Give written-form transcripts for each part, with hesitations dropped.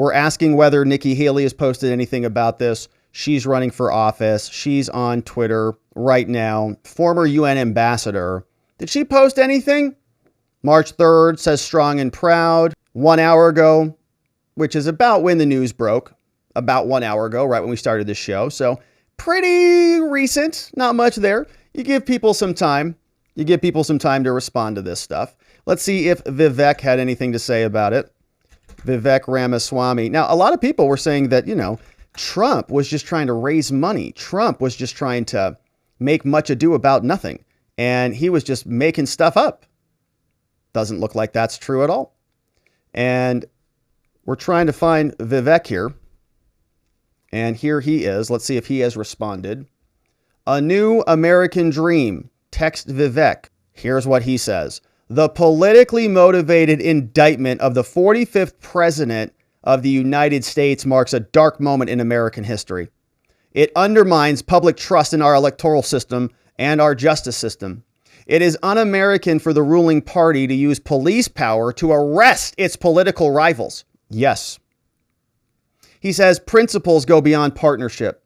We're asking whether Nikki Haley has posted anything about this. She's running for office. She's on Twitter right now. Former UN ambassador. Did she post anything? March 3rd says strong and proud. 1 hour ago, which is about when the news broke. About 1 hour ago, right when we started this show. So pretty recent. Not much there. You give people some time. You give people some time to respond to this stuff. Let's see if Vivek had anything to say about it. Vivek Ramaswamy. Now, a lot of people were saying that, Trump was just trying to raise money. Trump was just trying to make much ado about nothing. And he was just making stuff up. Doesn't look like that's true at all. And we're trying to find Vivek here. And here he is. Let's see if he has responded. A new American dream. Text Vivek. Here's what he says. The politically motivated indictment of the 45th president of the United States marks a dark moment in American history. It undermines public trust in our electoral system and our justice system. It is un-American for the ruling party to use police power to arrest its political rivals. Yes. He says principles go beyond partisanship.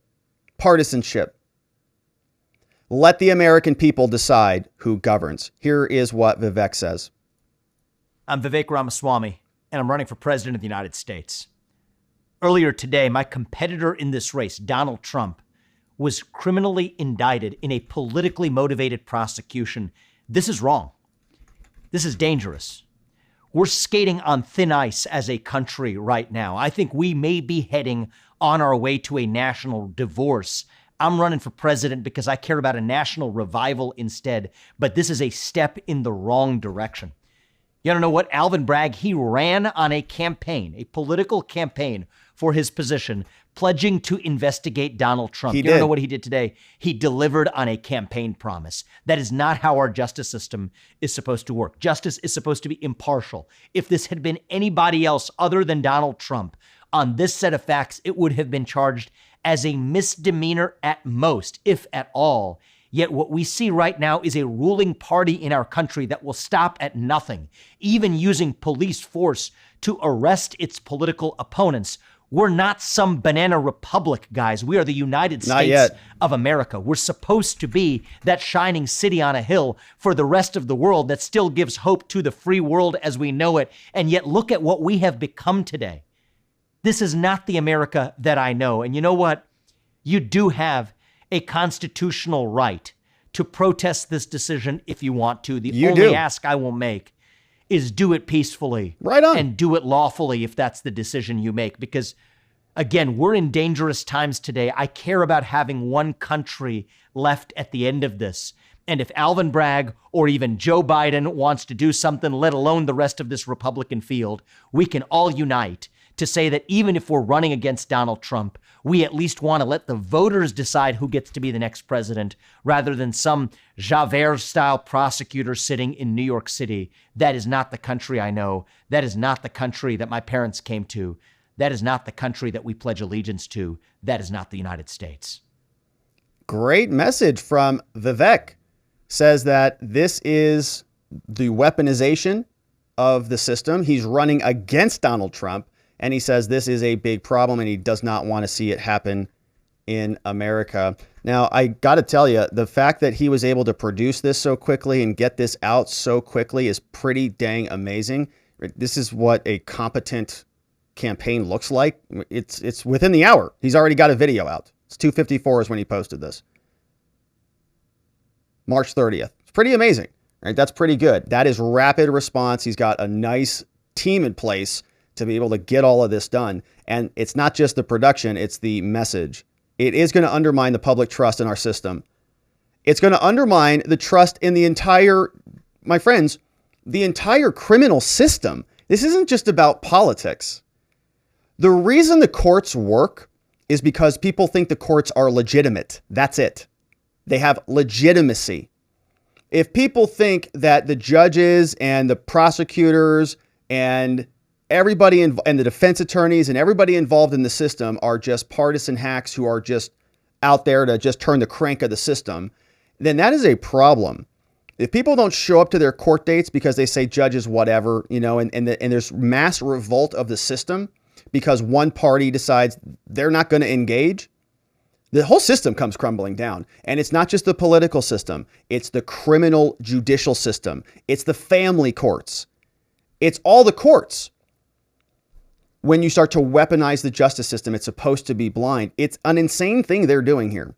Let the American people decide who governs. Here is what Vivek says. I'm Vivek Ramaswamy, and I'm running for president of the United States. Earlier today, my competitor in this race, Donald Trump, was criminally indicted in a politically motivated prosecution. This is wrong. This is dangerous. We're skating on thin ice as a country right now. I think we may be heading on our way to a national divorce. I'm running for president because I care about a national revival instead, but this is a step in the wrong direction. You don't know what? Alvin Bragg, he ran on a campaign, a political campaign for his position, pledging to investigate Donald Trump. You don't know what he did today? He delivered on a campaign promise. That is not how our justice system is supposed to work. Justice is supposed to be impartial. If this had been anybody else other than Donald Trump, on this set of facts, it would have been charged as a misdemeanor at most, if at all. Yet what we see right now is a ruling party in our country that will stop at nothing, even using police force to arrest its political opponents. We're not some banana republic, guys. We are the United States of America. We're supposed to be that shining city on a hill for the rest of the world that still gives hope to the free world as we know it. And yet look at what we have become today. This is not the America that I know. And you know what? You do have a constitutional right to protest this decision if you want to. The only ask I will make is do it peacefully. Right on. And do it lawfully if that's the decision you make. Because, again, we're in dangerous times today. I care about having one country left at the end of this. And if Alvin Bragg or even Joe Biden wants to do something, let alone the rest of this Republican field, we can all unite to say that even if we're running against Donald Trump, we at least want to let the voters decide who gets to be the next president rather than some Javert-style prosecutor sitting in New York City. That is not the country I know. That is not the country that my parents came to. That is not the country that we pledge allegiance to. That is not the United States. Great message from Vivek. Says that this is the weaponization of the system. He's running against Donald Trump. And he says this is a big problem and he does not want to see it happen in America. Now, I got to tell you, the fact that he was able to produce this so quickly and get this out so quickly is pretty dang amazing. This is what a competent campaign looks like. It's within the hour. He's already got a video out. It's 2:54 is when he posted this. March 30th. It's pretty amazing. Right? That's pretty good. That is rapid response. He's got a nice team in place to be able to get all of this done. And it's not just the production, it's the message. It is going to undermine the public trust in our system. It's going to undermine the trust in the entire, my friends, the entire criminal system. This isn't just about politics. The reason the courts work is because people think the courts are legitimate. That's it. They have legitimacy. If people think that the judges and the prosecutors and everybody and the defense attorneys and everybody involved in the system are just partisan hacks who are just out there to just turn the crank of the system, then that is a problem. If people don't show up to their court dates because they say judges whatever, and there's mass revolt of the system, because one party decides they're not going to engage, the whole system comes crumbling down. And it's not just the political system. It's the criminal judicial system. It's the family courts. It's all the courts. When you start to weaponize the justice system, it's supposed to be blind. It's an insane thing they're doing here.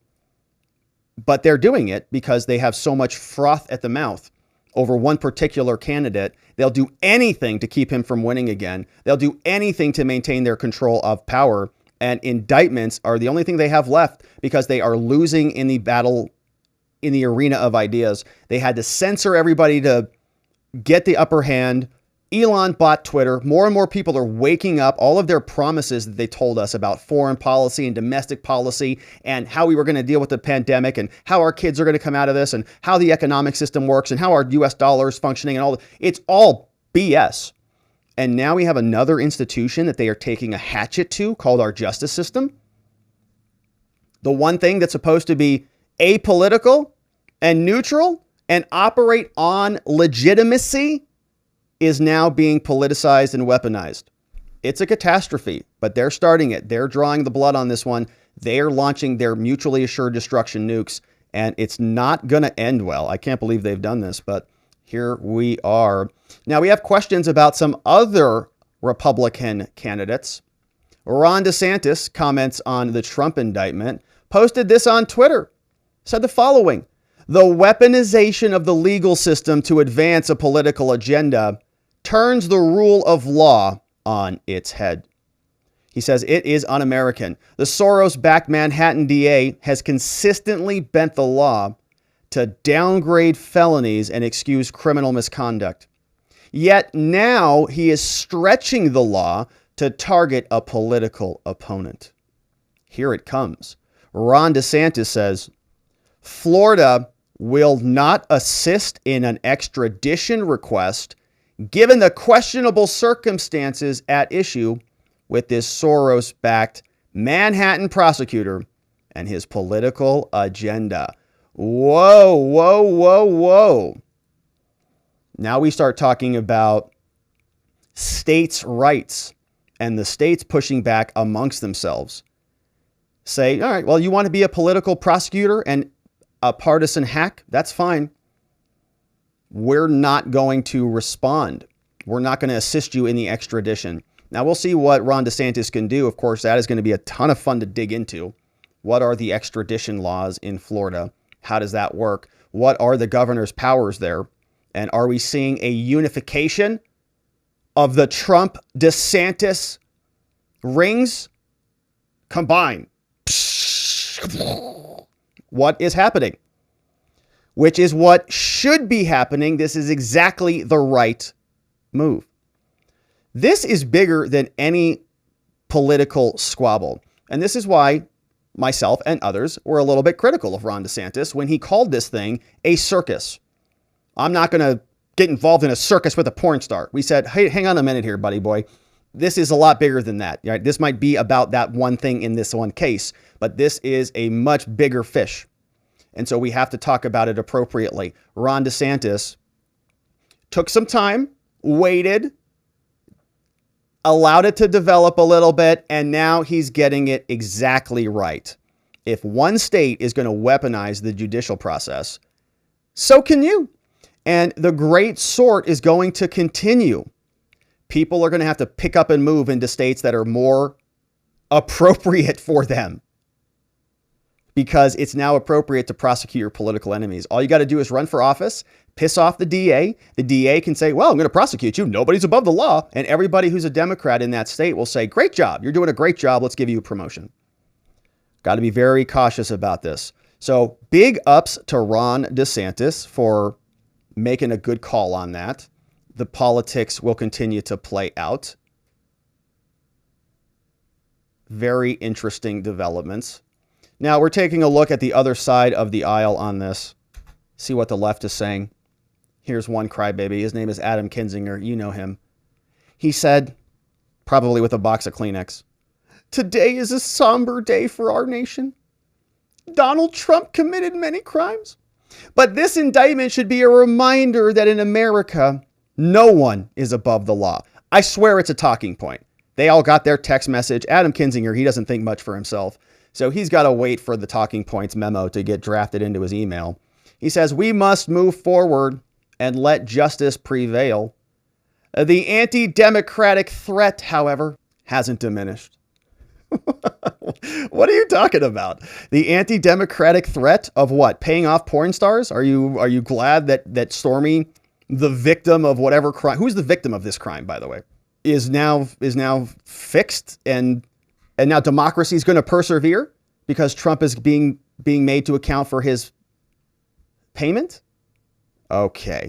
But they're doing it because they have so much froth at the mouth over one particular candidate. They'll do anything to keep him from winning again. They'll do anything to maintain their control of power. And indictments are the only thing they have left because they are losing in the battle, in the arena of ideas. They had to censor everybody to get the upper hand. Elon bought Twitter. More and more people are waking up. All of their promises that they told us about foreign policy and domestic policy and how we were going to deal with the pandemic and how our kids are going to come out of this and how the economic system works and how our US dollar is functioning and all that. It's all BS. And now we have another institution that they are taking a hatchet to called our justice system. The one thing that's supposed to be apolitical and neutral and operate on legitimacy is now being politicized and weaponized. It's a catastrophe, but they're starting it. They're drawing the blood on this one. They're launching their mutually assured destruction nukes, and it's not going to end well. I can't believe they've done this, but here we are. Now we have questions about some other Republican candidates. Ron DeSantis comments on the Trump indictment, posted this on Twitter, said the following: "The weaponization of the legal system to advance a political agenda turns the rule of law on its head." He says it is un-American. The Soros-backed Manhattan DA has consistently bent the law to downgrade felonies and excuse criminal misconduct. Yet now he is stretching the law to target a political opponent. Here it comes. Ron DeSantis says, "Florida will not assist in an extradition request given the questionable circumstances at issue with this Soros-backed Manhattan prosecutor and his political agenda." Whoa, whoa, whoa, whoa. Now we start talking about states' rights and the states pushing back amongst themselves. Say, all right, well, you want to be a political prosecutor and a partisan hack? That's fine. We're not going to respond. We're not going to assist you in the extradition. Now, we'll see what Ron DeSantis can do. Of course, that is going to be a ton of fun to dig into. What are the extradition laws in Florida? How does that work? What are the governor's powers there? And are we seeing a unification of the Trump-DeSantis rings combined? What is happening? Which is what should be happening. This is exactly the right move. This is bigger than any political squabble. And this is why myself and others were a little bit critical of Ron DeSantis when he called this thing a circus. I'm not going to get involved in a circus with a porn star. We said, hey, hang on a minute here, buddy boy. This is a lot bigger than that. Right? This might be about that one thing in this one case, but this is a much bigger fish. And so we have to talk about it appropriately. Ron DeSantis took some time, waited, allowed it to develop a little bit, and now he's getting it exactly right. If one state is going to weaponize the judicial process, so can you. And the great sort is going to continue. People are going to have to pick up and move into states that are more appropriate for them, because it's now appropriate to prosecute your political enemies. All you got to do is run for office, piss off the DA. The DA can say, well, I'm going to prosecute you. Nobody's above the law. And everybody who's a Democrat in that state will say, great job. You're doing a great job. Let's give you a promotion. Got to be very cautious about this. So big ups to Ron DeSantis for making a good call on that. The politics will continue to play out. Very interesting developments. Now we're taking a look at the other side of the aisle on this. See what the left is saying. Here's one crybaby. His name is Adam Kinzinger. You know him. He said, probably with a box of Kleenex, "Today is a somber day for our nation. Donald Trump committed many crimes, but this indictment should be a reminder that in America, no one is above the law." I swear it's a talking point. They all got their text message. Adam Kinzinger, he doesn't think much for himself. So he's got to wait for the talking points memo to get drafted into his email. He says, we must move forward and let justice prevail. The anti-democratic threat, however, hasn't diminished. What are you talking about? The anti-democratic threat of what? Paying off porn stars? Are you glad that Stormy, the victim of whatever crime, who's the victim of this crime, by the way, is now fixed and now democracy is going to persevere because Trump is being made to account for his payment? Okay.